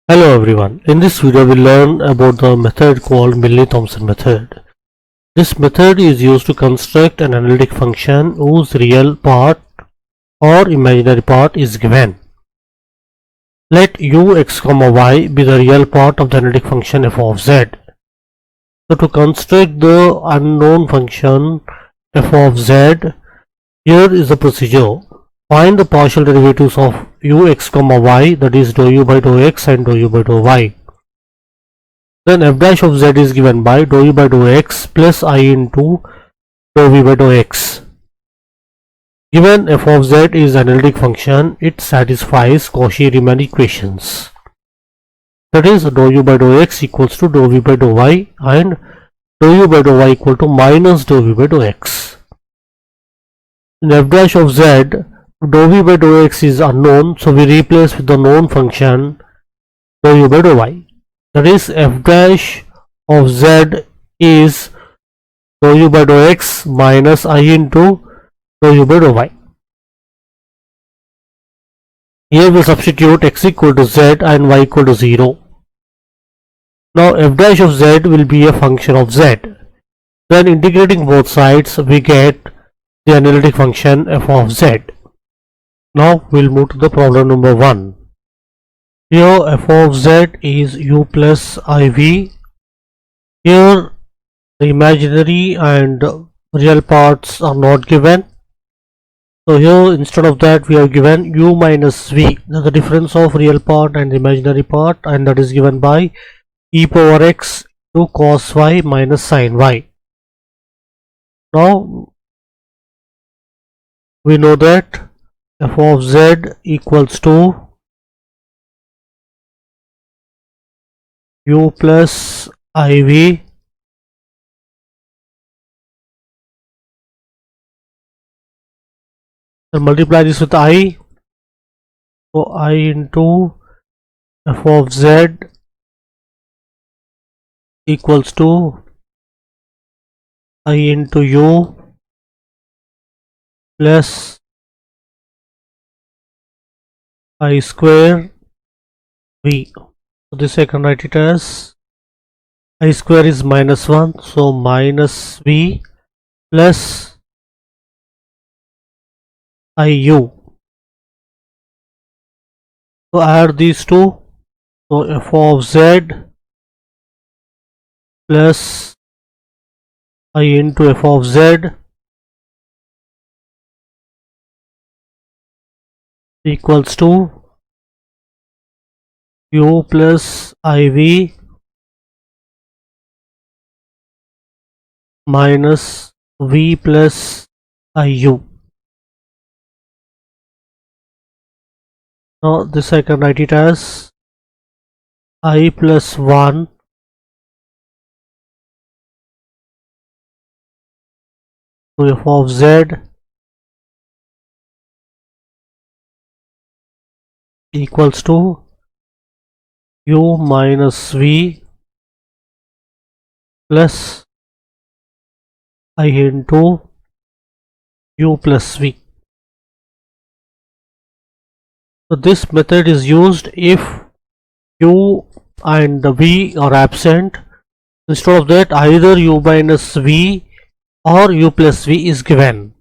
Hello everyone, in this video we'll learn about the method called Milne Thomson method. This method is used to construct an analytic function whose real part or imaginary part is given. Let ux comma y be the real part of the analytic function f of z. So to construct the unknown function f of z, here is the procedure. Find the partial derivatives of ux comma y, that is dou u by dou x and dou u by dou y. Then f dash of z is given by dou u by dou x plus I into dou v by dou x. Given f of z is an analytic function, it satisfies Cauchy-Riemann equations. That is dou u by dou x equals to dou v by dou y and dou u by dou y equal to minus dou v by dou x. In f dash of z, dou v by dou x is unknown, so we replace with the known function dou u by dou y. That is f dash of z is dou u by dou x minus I into dou u by dou y. Here we substitute x equal to z and y equal to 0. Now f dash of z will be a function of z. Then integrating both sides we get the analytic function f of z. Now we'll move to the problem number 1. Here f of z is u plus iv. Here the imaginary and real parts are not given. So here instead of that we have given u minus v, the difference of real part and imaginary part, and that is given by e power x to cos y minus sin y. Now we know that f of z equals to u plus iv and multiply this with I, so I into f of z equals to I into u plus I square v. So this I can write it as I square is minus 1, so minus v plus iu. So add these two, so f of z plus I into f of z equals to u plus iv minus v plus iu. Now this I can write it as I plus 1 to f of z equals to u minus v plus I into u plus v. So this method is used if u and the v are absent. Instead of that, either u minus v or u plus v is given.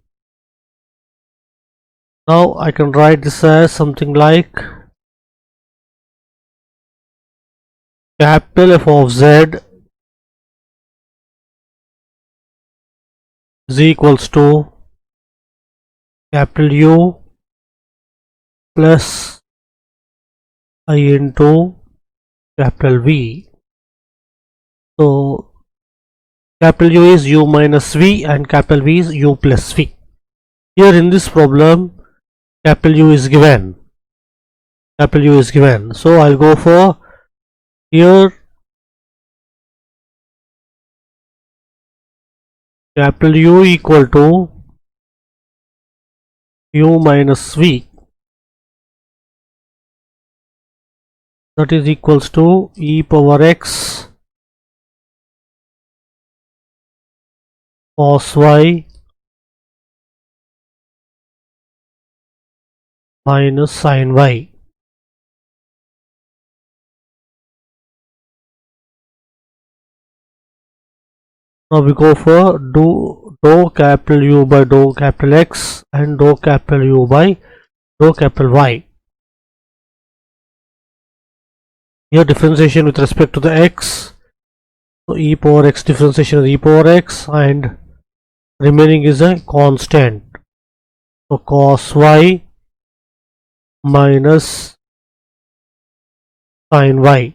Now I can write this as something like capital F of z is equals to capital U plus I into capital V. So capital U is u minus v and capital V is u plus v. Here in this problem capital U is given. Capital U is given. So I'll go for here capital U equal to u minus v, that is equals to e power x cos y minus sin y. Now we go for dou capital U by dou capital X and dou capital U by dou capital Y. Here differentiation with respect to the x, so e power x differentiation is e power x and remaining is a constant. So cos y minus sin y.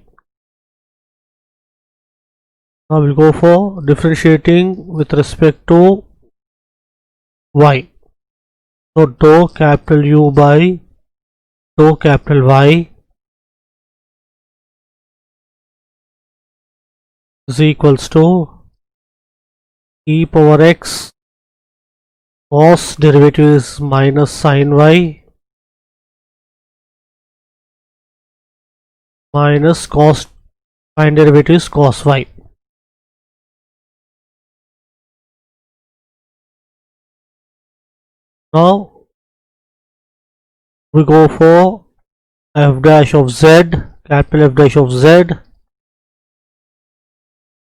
Now we'll go for differentiating with respect to y. So dou capital U by dou capital Y is equals to e power x cos derivative is minus sin y minus cos sin derivative is cos y. Now we go for f dash of z, capital F dash of z.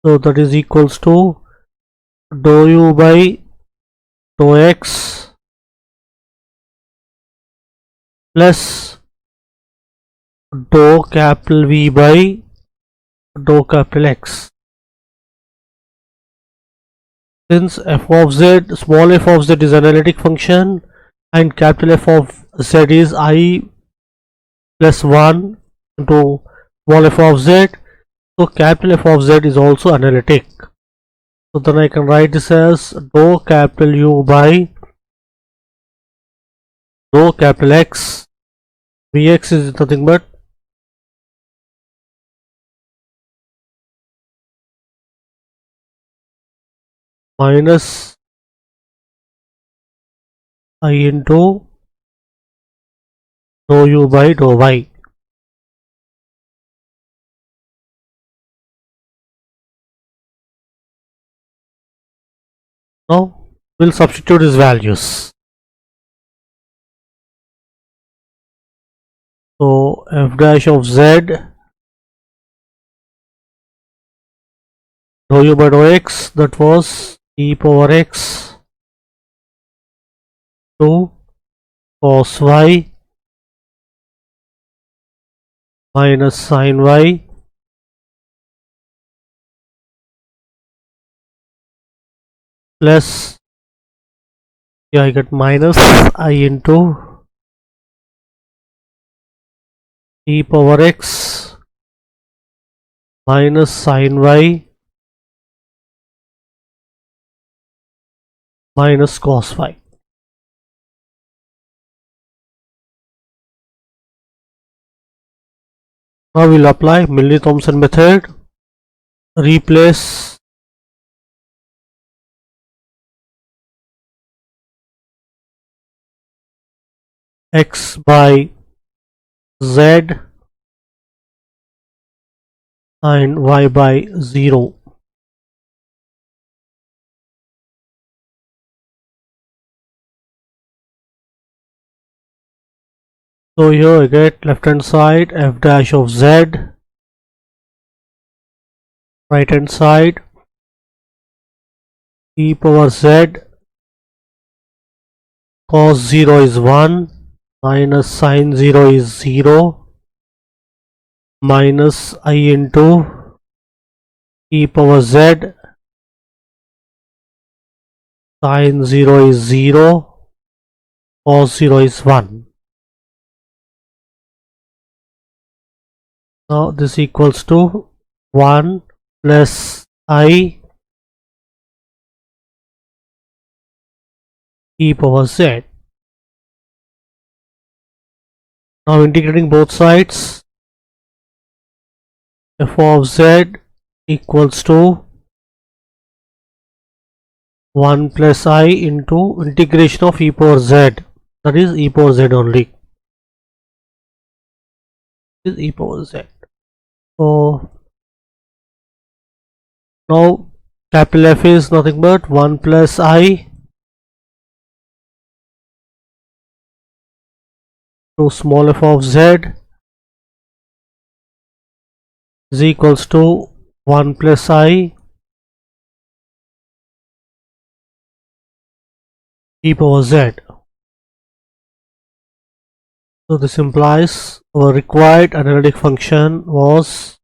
So that is equals to dou u by dou x plus dou capital V by dou capital X. Since f of z, small f of z is an analytic function and capital F of z is I plus 1 into small f of z, so capital F of z is also analytic. So then I can write this as dou capital U by dou capital X. Vx is nothing but minus I into dou u by dou y. Now we'll substitute these values. So f dash of z dou u by dou x, that was e power x 2 cos y minus sin y plus, here I get minus I into e power x minus sin y minus cos y. Now we'll apply Milne Thomson method. Replace x by z and y by 0. So here I get left hand side f dash of z, right hand side e power z cos 0 is 1 minus sin 0 is 0 minus I into e power z sin 0 is 0 cos 0 is 1. Now this equals to 1 plus I e power z. Now integrating both sides, f of z equals to 1 plus I into integration of e power z, that is e power z only, is e power z. So now capital F is nothing but 1 plus I to small f of z is equals to 1 plus I e power z. So this implies our required analytic function was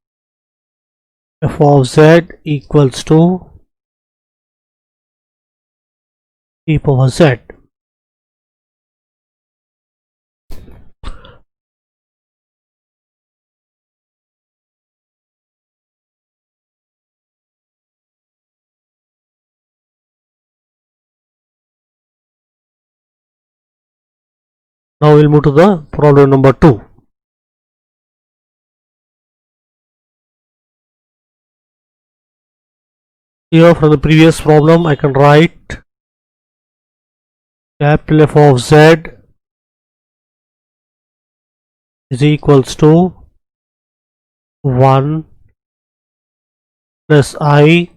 f of z equals to e power z. Now we'll move to the problem number 2. Here from the previous problem I can write capital F of z is equals to 1 plus I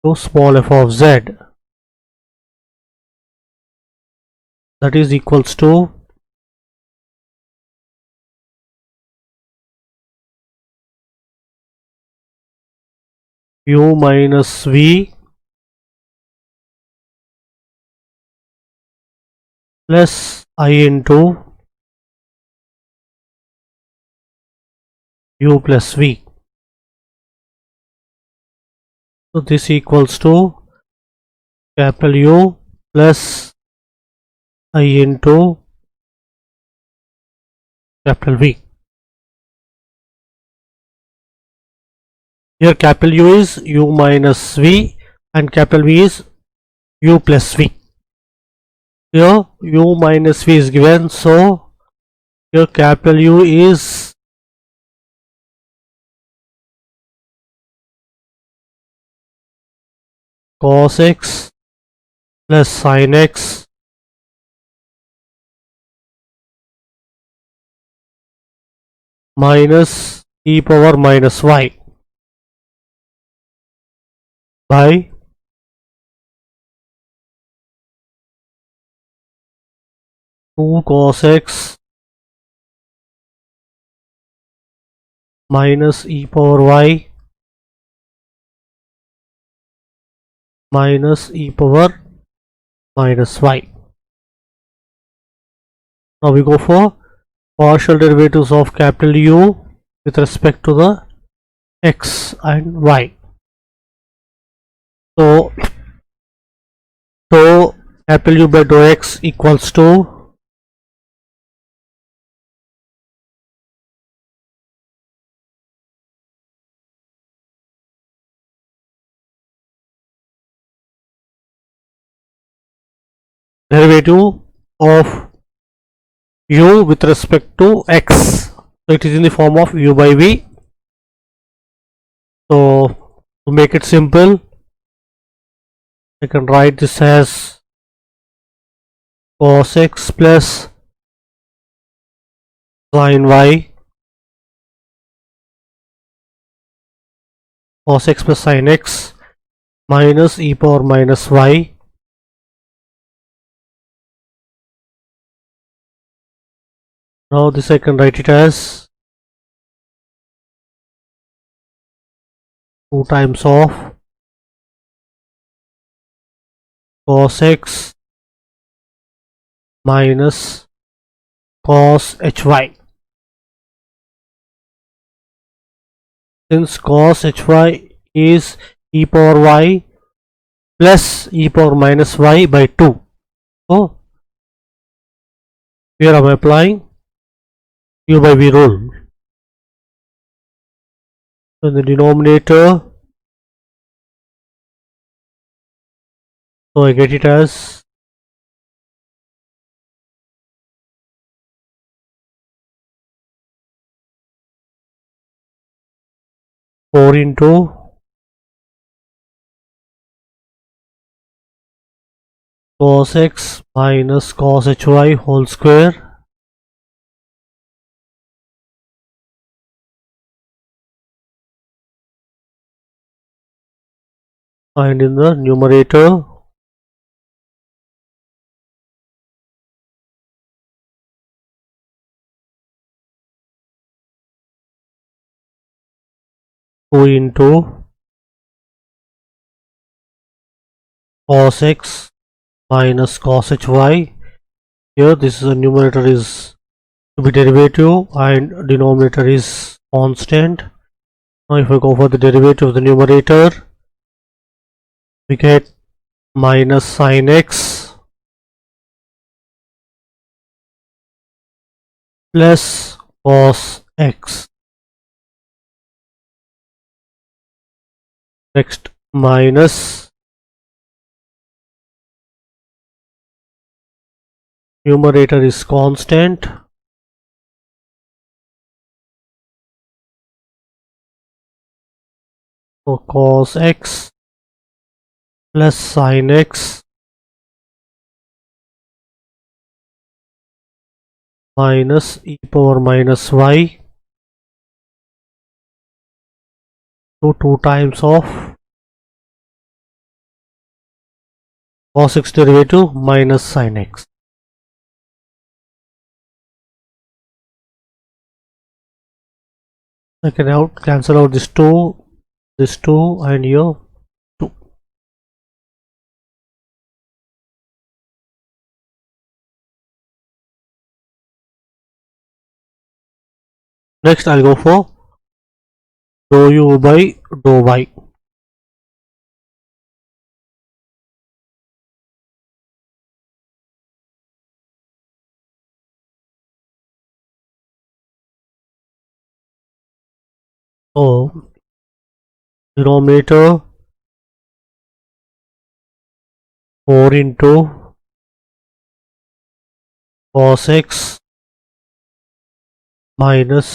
to small f of z, that is equals to u minus v plus I into u plus v. So this equals to capital U plus I into capital V. Here capital U is u minus v and capital V is u plus v. Here u minus v is given, so here capital U is cos x plus sin x minus e power minus y by 2 cos x minus e power y minus e power minus y. Now we go for partial derivatives of capital U with respect to the x and y. So capital U by dou x equals to derivative of u with respect to x. So it is in the form of u by v. So to make it simple, I can write this as cos x plus sin y, cos x plus sin x minus e power minus y. Now this I can write it as 2 times of cos x minus cos hy. Since cos hy is e power y plus e power minus y by 2, so here I am applying u by v rule. So in the denominator, so I get it as 4 into cos x minus cos hy whole square and in the numerator 2 into cos x minus cos hy. Here this is a numerator is to be derivative and denominator is constant. Now if I go for the derivative of the numerator, we get minus sin x plus cos x. Next, minus numerator is constant, so cos x plus sin x minus e power minus y, so 2 times of cos x derivative minus sin x. I can cancel out this 2 and here 2. Next I'll go for dou u by dou y. So denominator 4 into cos x minus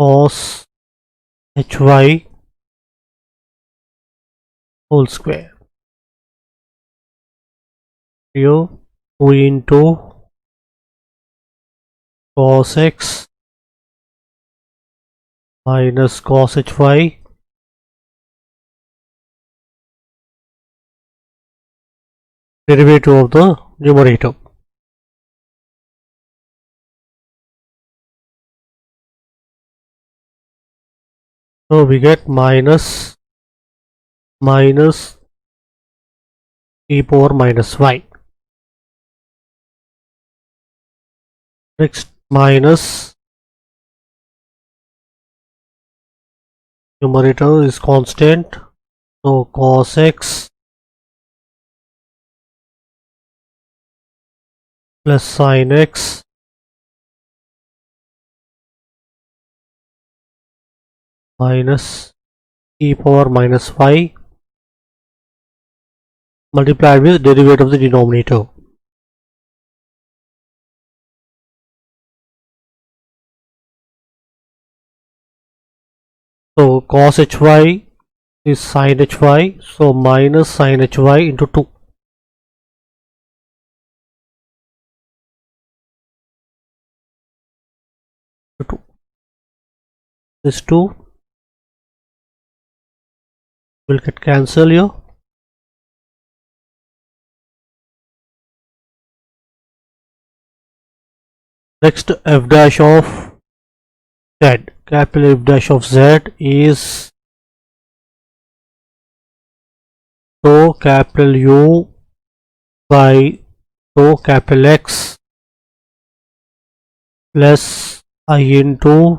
cos hy whole square. Here 2 into cos x minus cos hy derivative of the numerator. So we get minus e power minus y. Next, minus numerator is constant, so cos x plus sin x minus e power minus y multiplied with derivative of the denominator. So cos hy is sin hy, so minus sin hy into 2. This 2 will get cancelled here. Next, f dash of z, capital F dash of z is tau capital U by tau capital X plus I into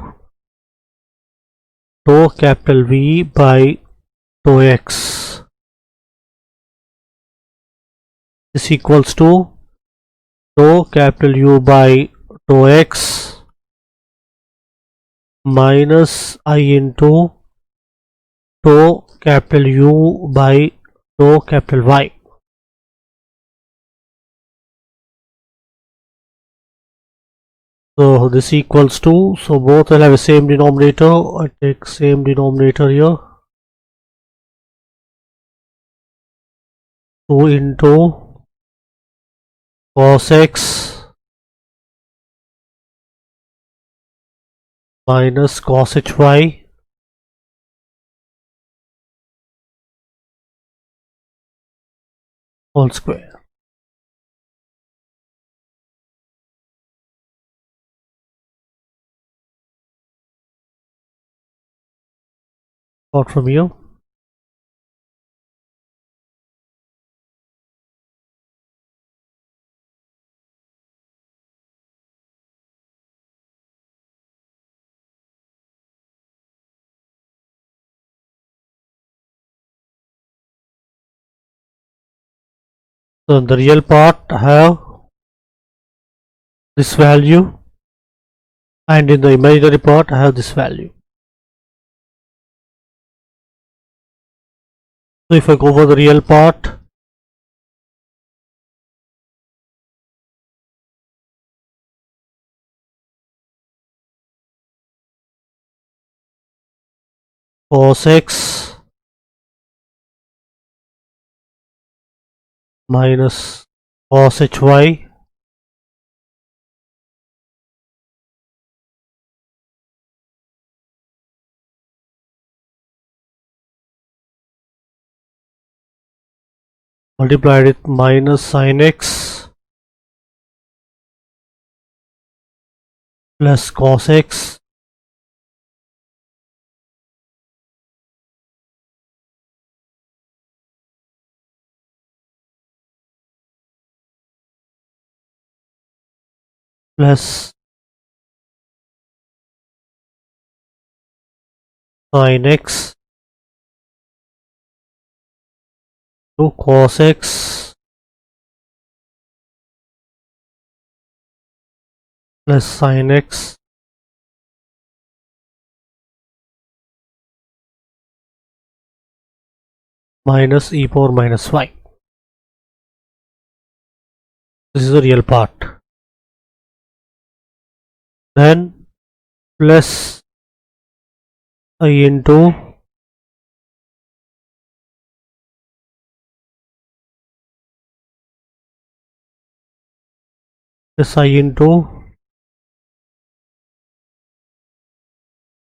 tau capital V by tau X. This equals to tau capital U by tau X minus I into tau capital U by tau capital Y. So this equals to, so both will have the same denominator. I take same denominator here, 2 into cos x minus cos hy whole square. Out from here. So the real part have this value, and in the imaginary part I have this value. So if I go for the real part, cos x minus cos hy multiplied with minus sin x plus cos x plus sin x to cos x plus sin x minus e power minus y. This is the real part. Then plus I into plus I into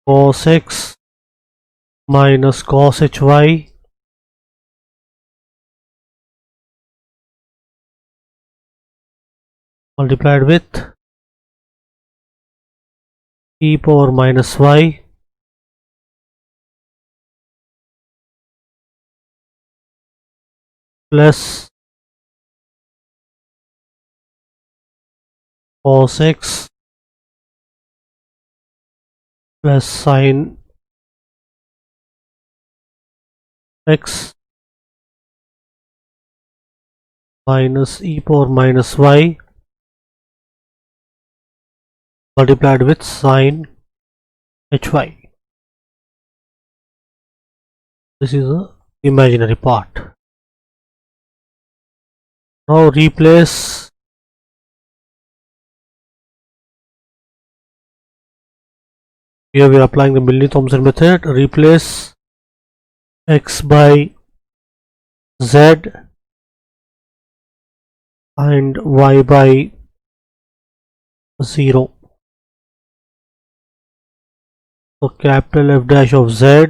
cos x minus cos hy multiplied with e power minus y plus cos x plus sin x minus e power minus y multiplied with sin hy. This is the imaginary part. Now replace here we are applying the Milne Thomson method. Replace x by z and y by 0. So capital F dash of z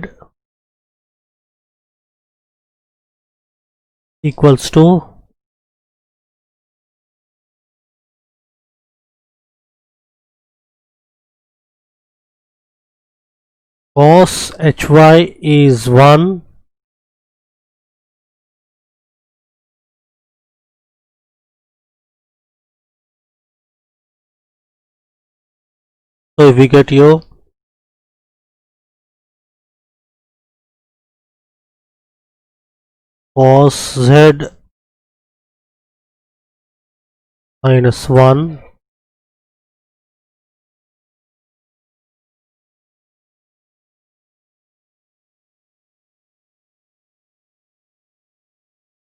equals to cos hy is 1 so if we get here cos z minus 1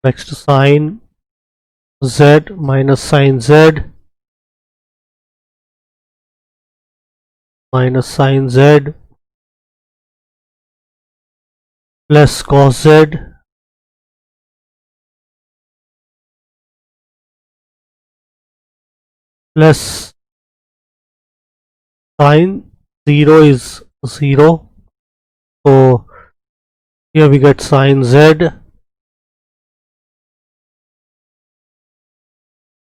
next sin z minus sin z minus sin z plus cos z plus sin 0 is 0, so here we get sin z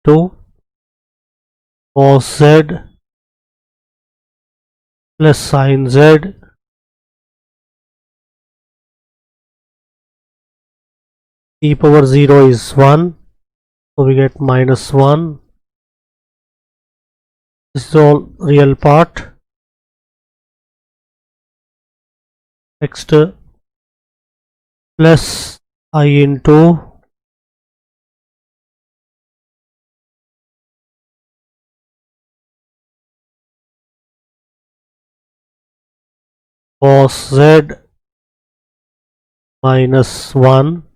to cos z plus sin z e power 0 is 1, so we get minus 1. This is all real part. Next plus I into cos z minus 1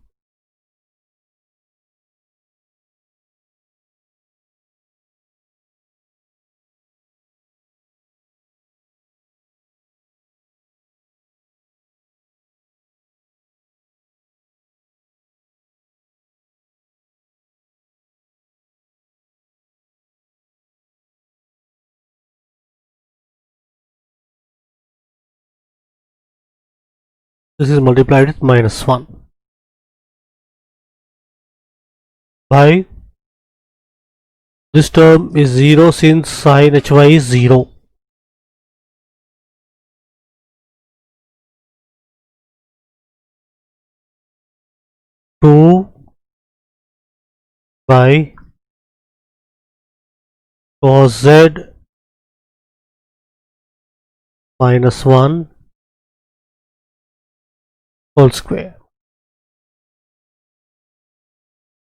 this is multiplied with minus 1 by this term is 0 since sin hy is 0. Two by cos z minus 1 whole square.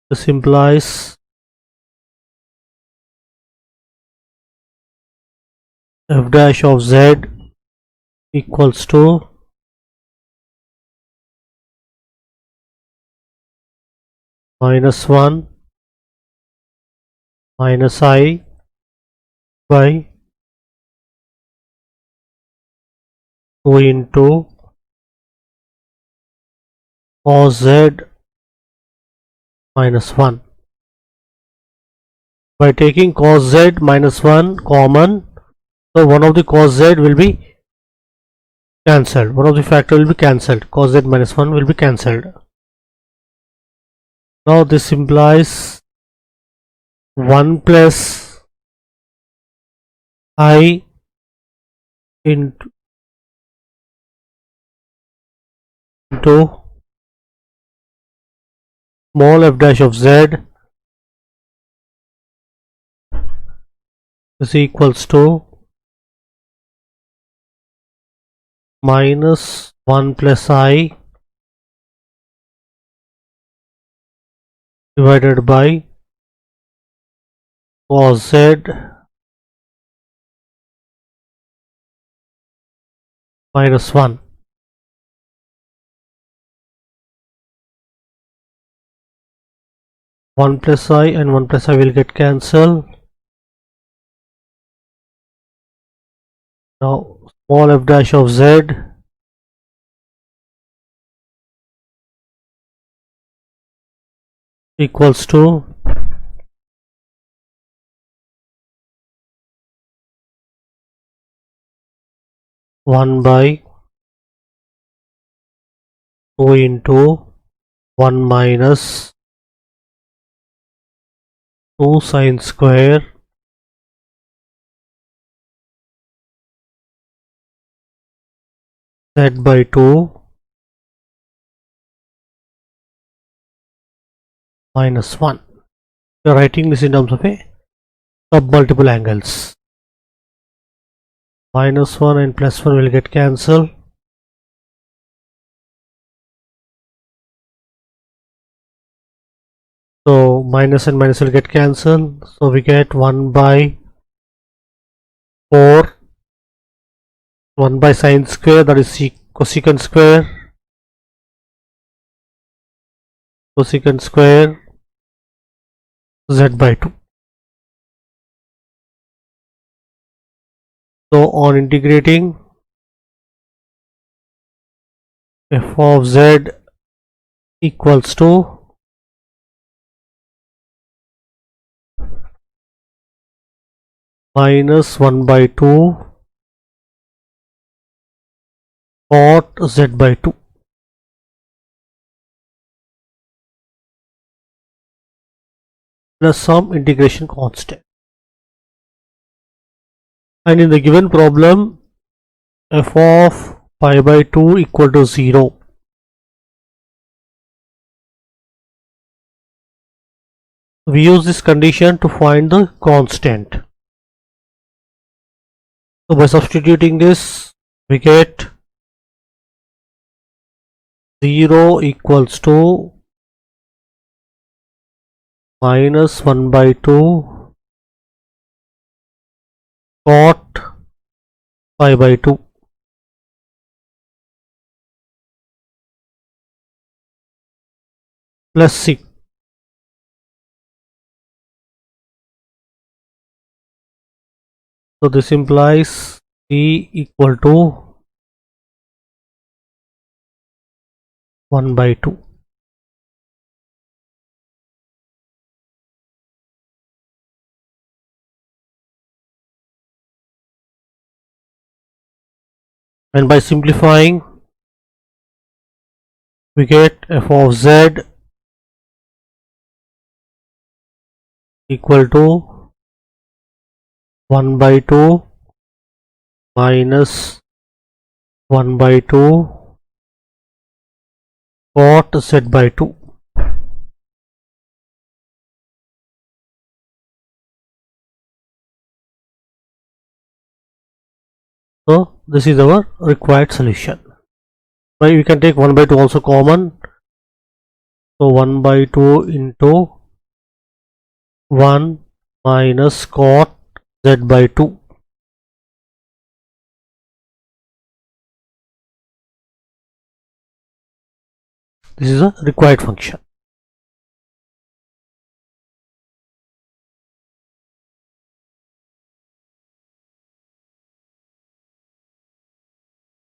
This implies f dash of z equals to minus 1 minus I by 2 into cos z minus 1. By taking cos z minus 1 common, so one of the cos z will be cancelled. One of the factor will be cancelled. Cos z minus 1 will be cancelled. Now this implies 1 plus I into small f dash of z is equals to minus 1 plus I divided by cos z minus 1. One plus I and 1 plus I will get cancelled. Now small f dash of z equals to one by 2 into 1 minus 2 sine square z by 2 minus 1. We are writing this in terms of a submultiple angles. Minus 1 and plus 1 will get cancelled. So minus and minus will get cancelled. So we get 1 by 4, 1 by sine square, that is cosecant square, cosecant square z by 2. So on integrating, f of z equals to minus 1 by 2 cot z by 2 plus some integration constant. And in the given problem, f of pi by 2 equal to 0. We use this condition to find the constant. So by substituting this, we get 0 equals to minus 1 by 2 cot pi by 2 plus c. So this implies c equal to 1 by 2. And by simplifying, we get f of z equal to 1 by 2 minus 1 by 2 cot z by 2. So this is our required solution. But we can take 1 by 2 also common. So 1 by 2 into 1 minus cot z by 2. This is a required function.